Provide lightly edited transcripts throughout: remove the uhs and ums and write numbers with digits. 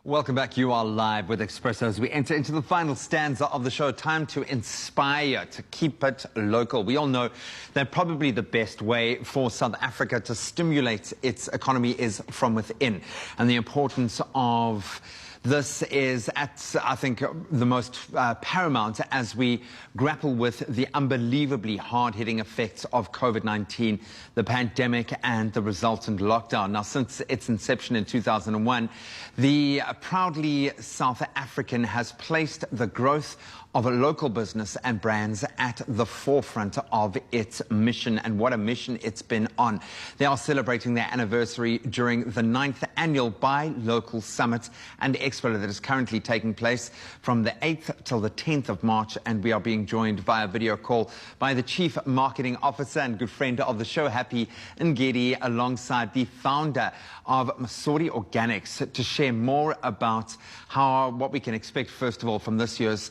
Welcome back. You are live with Expresso as we enter into the final stanza of the show. Time to inspire, to keep it local. We all know that probably the best way for South Africa to stimulate its economy is from within. And the importance of this is at, I think, the most paramount as we grapple with the unbelievably hard-hitting effects of COVID-19, the pandemic and the resultant lockdown. Now, since its inception in 2001, the proudly South African has placed the growth of a local business and brands at the forefront of its mission, and what a mission it's been on. They are celebrating their anniversary during the 9th annual Buy Local Summit and Expo that is currently taking place from the 8th till the 10th of March, and we are being joined via video call by the Chief Marketing Officer and good friend of the show, Happy Ngidi, alongside the founder of Masori Organics, to share more about what we can expect, first of all, from this year's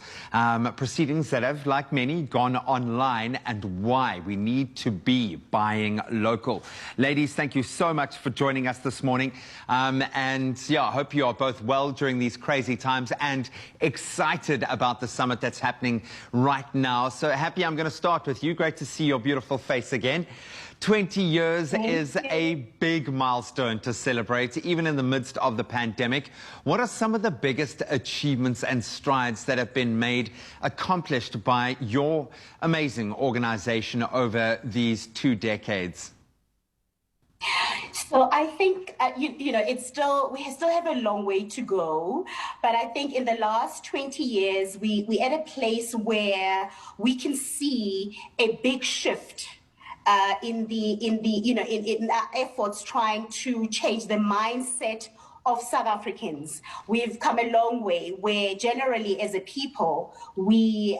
proceedings that have, like many, gone online, and why we need to be buying local. Ladies, thank you so much for joining us this morning. And yeah, I hope you are both well during these crazy times and excited about the summit that's happening right now. So Happy, I'm going to start with you. Great to see your beautiful face again. 20 years is a big milestone to celebrate, even in the midst of the pandemic. What are some of the biggest achievements and strides that have been accomplished by your amazing organization over these 2 decades? So I think, we still have a long way to go. But I think in the last 20 years, we're at a place where we can see a big shift in our efforts trying to change the mindset of South Africans. We've come a long way where generally as a people, we're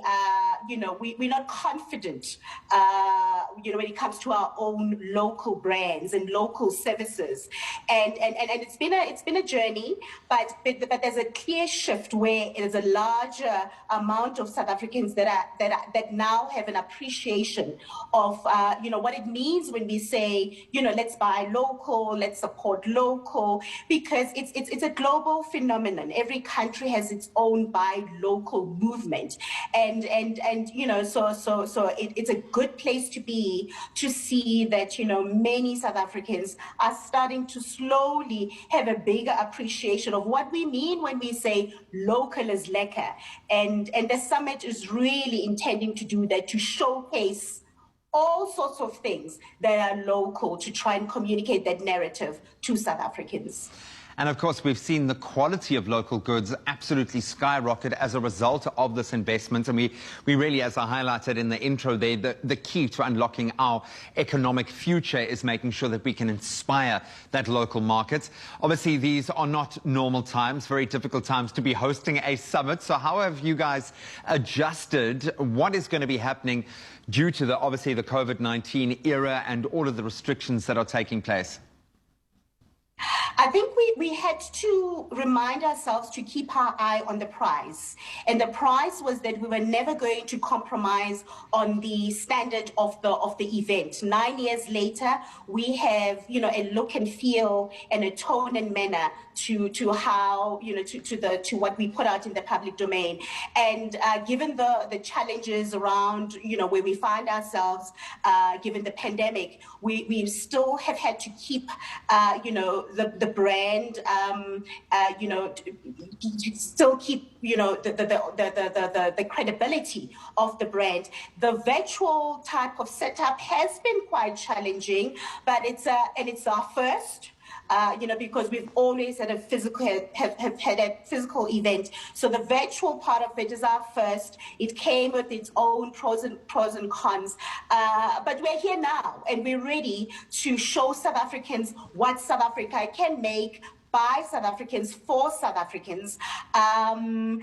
not confident, when it comes to our own local brands and local services. And it's been a journey, but there's a clear shift where there's a larger amount of South Africans that now have an appreciation of, what it means when we say, let's buy local, let's support local, because it's a global phenomenon. Every country has its own buy local movement, and so it's a good place to be, to see that many South Africans are starting to slowly have a bigger appreciation of what we mean when we say local is lekker, and the summit is really intending to do that, to showcase all sorts of things that are local, to try and communicate that narrative to South Africans. And of course, we've seen the quality of local goods absolutely skyrocket as a result of this investment. And we really, as I highlighted in the intro there, the key to unlocking our economic future is making sure that we can inspire that local market. Obviously, these are not normal times, very difficult times to be hosting a summit. So how have you guys adjusted? What is going to be happening due to obviously the COVID-19 era and all of the restrictions that are taking place? I think we had to remind ourselves to keep our eye on the prize. And the prize was that we were never going to compromise on the standard of the event. 9 years later, we have, a look and feel and a tone and manner to how, to what we put out in the public domain. And given the challenges around, where we find ourselves, given the pandemic, we still have had to keep, the brand, still keep, the credibility of the brand. The virtual type of setup has been quite challenging, but it's our first. Because we've always had a physical event. So the virtual part of it is our first. It came with its own pros and cons. But we're here now, and we're ready to show South Africans what South Africa can make by South Africans for South Africans. And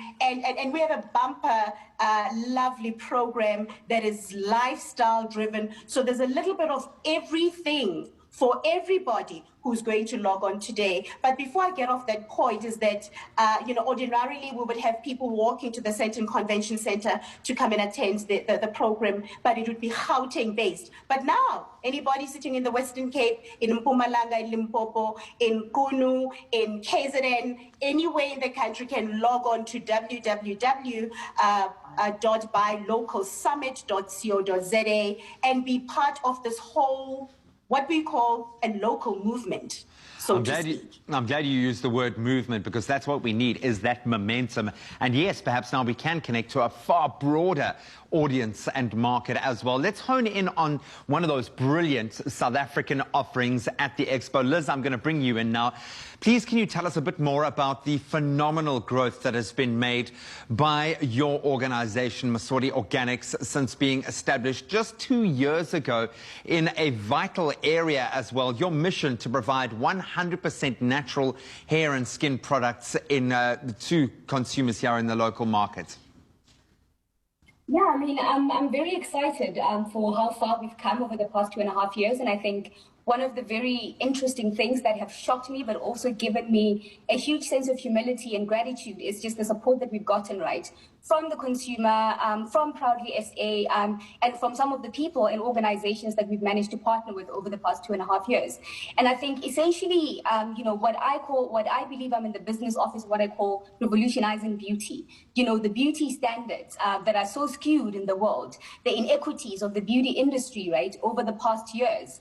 we have a bumper, lovely program that is lifestyle driven. So there's a little bit of everything for everybody who's going to log on today. But before I get off that point is that, ordinarily we would have people walking to the Sandton Convention Center to come and attend the program, but it would be Gauteng based. But now, anybody sitting in the Western Cape, in Mpumalanga, in Limpopo, in Kunu, in KZN, anywhere in the country can log on to www.buylocalsummit.co.za and be part of this whole, what we call a local movement. I'm glad you used the word movement, because that's what we need, is that momentum. And yes, perhaps now we can connect to a far broader audience and market as well. Let's hone in on one of those brilliant South African offerings at the Expo. Liz, I'm going to bring you in now. Please, can you tell us a bit more about the phenomenal growth that has been made by your organization, Masodi Organics, since being established just 2 years ago in a vital area as well, your mission to provide 100% natural hair and skin products to consumers here in the local market? Yeah, I mean, I'm very excited for how far we've come over the past 2.5 years. And I think one of the very interesting things that have shocked me, but also given me a huge sense of humility and gratitude, is just the support that we've gotten, right? From the consumer, from Proudly SA, and from some of the people and organizations that we've managed to partner with over the past 2.5 years. And I think essentially, what I believe, I'm in the business office, what I call revolutionizing beauty. The beauty standards that are so skewed in the world, the inequities of the beauty industry, right, over the past years.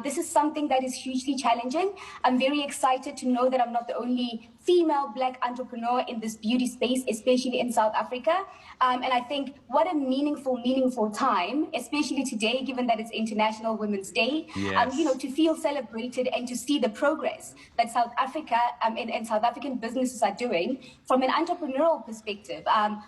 This is something that is hugely challenging. I'm very excited to know that I'm not the only female Black entrepreneur in this beauty space, especially in South Africa. And I think what a meaningful time, especially today, given that it's International Women's Day, yes. To feel celebrated and to see the progress that South Africa and South African businesses are doing from an entrepreneurial perspective,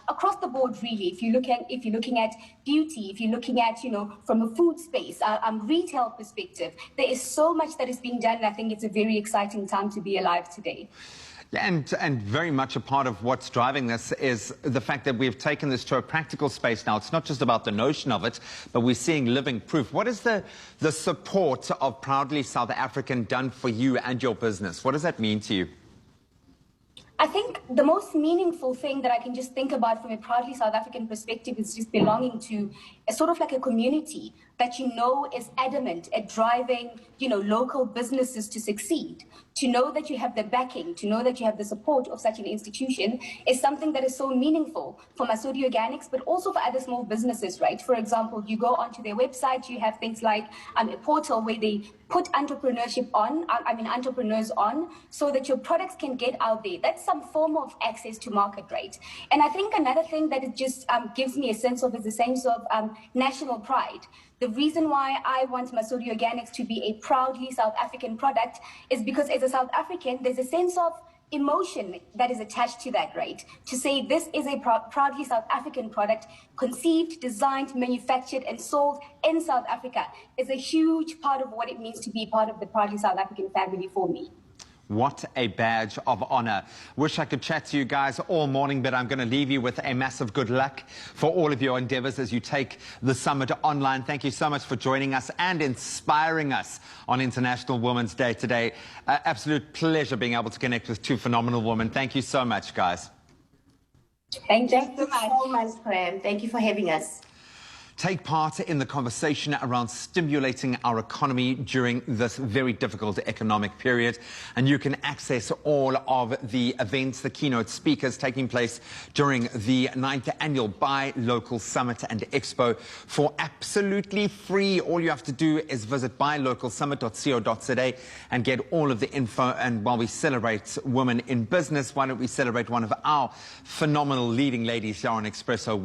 across the board, really. If you're looking at beauty, if you're looking at, from a food space, retail perspective, there is so much that is being done. And I think it's a very exciting time to be alive today. And very much a part of what's driving this is the fact that we've taken this to a practical space now. It's not just about the notion of it, but we're seeing living proof. What is the support of Proudly South African done for you and your business? What does that mean to you? I think the most meaningful thing that I can just think about from a Proudly South African perspective is just belonging to a sort of like a community that is adamant at driving, local businesses to succeed. To know that you have the backing, to know that you have the support of such an institution is something that is so meaningful for Masodi Organics, but also for other small businesses, right? For example, you go onto their website, you have things like a portal where they put entrepreneurs on, so that your products can get out there. That's some form of access to market, right? And I think another thing that it just gives me a sense of is a sense of national pride. The reason why I want Masodi Organics to be a proudly South African product is because as a South African, there's a sense of emotion that is attached to that, right? To say this is a proudly South African product, conceived, designed, manufactured, and sold in South Africa is a huge part of what it means to be part of the proudly South African family for me. What a badge of honor. Wish I could chat to you guys all morning, but I'm going to leave you with a massive good luck for all of your endeavors as you take the summit online. Thank you so much for joining us and inspiring us on International Women's Day today. Absolute pleasure being able to connect with two phenomenal women. Thank you so much, guys. Thank you so much, Graham. Thank you for having us. Take part in the conversation around stimulating our economy during this very difficult economic period. And you can access all of the events, the keynote speakers taking place during the 9th Annual Buy Local Summit and Expo for absolutely free. All you have to do is visit buylocalsummit.co.za and get all of the info. And while we celebrate women in business, why don't we celebrate one of our phenomenal leading ladies here on Expresso?